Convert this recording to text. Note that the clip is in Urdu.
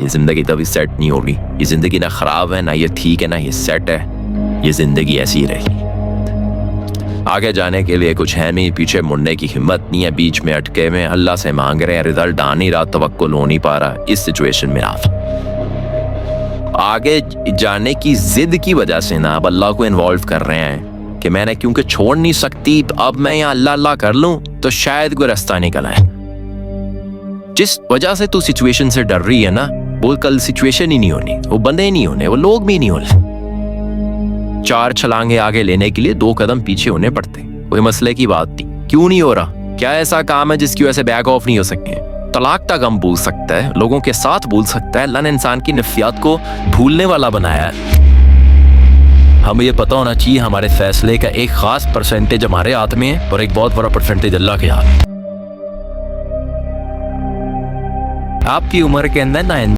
یہ زندگی کبھی سیٹ نہیں ہوگی. یہ زندگی نہ خراب ہے نہ یہ ٹھیک ہے نہ یہ سیٹ ہے. یہ زندگی ایسی ہی رہے گی. آگے جانے کے لیے کچھ ہے نہیں, پیچھے مڑنے کی ہمت نہیں ہے, بیچ میں اٹکے میں اللہ سے مانگ رہے ہیں, رزلٹ آ نہیں رہا, توکل ہو نہیں پا رہا. اس سچویشن میں آپ آگے جانے کی ضد کی وجہ سے نا اب اللہ کو انوالو کر رہے ہیں کہ میں نے کیونکہ چھوڑ نہیں سکتی, اب میں یہاں اللہ اللہ کر لوں تو شاید کوئی رستہ نکل آئے. جس وجہ سے تو سچویشن سے ڈر رہی ہے نا, وہ کل سچویشن ہی نہیں ہونی, وہ بندے ہی نہیں ہونے, وہ لوگ بھی نہیں ہونے. 4 چھلانگیں آگے لینے کے لیے 2 قدم پیچھے ہونے پڑتے. کوئی مسئلے کی بات نہیں. کیوں نہیں ہو رہا؟ کیا ایسا کام ہے جس کی وجہ سے بیک آف نہیں ہو سکتے؟ طلاق تک ہم بھول سکتا ہے, لوگوں کے ساتھ بھول سکتا ہے. اللہ نے انسان کی نفسیات کو بھولنے والا بنایا ہے. ہمیں یہ پتہ ہونا چاہیے ہمارے فیصلے کا ایک خاص پرسنٹیج ہمارے ہاتھ میں ہے اور ایک بہت بڑا پرسنٹیج اللہ کے ہاتھ میں. آپ کی عمر کے اندر نہ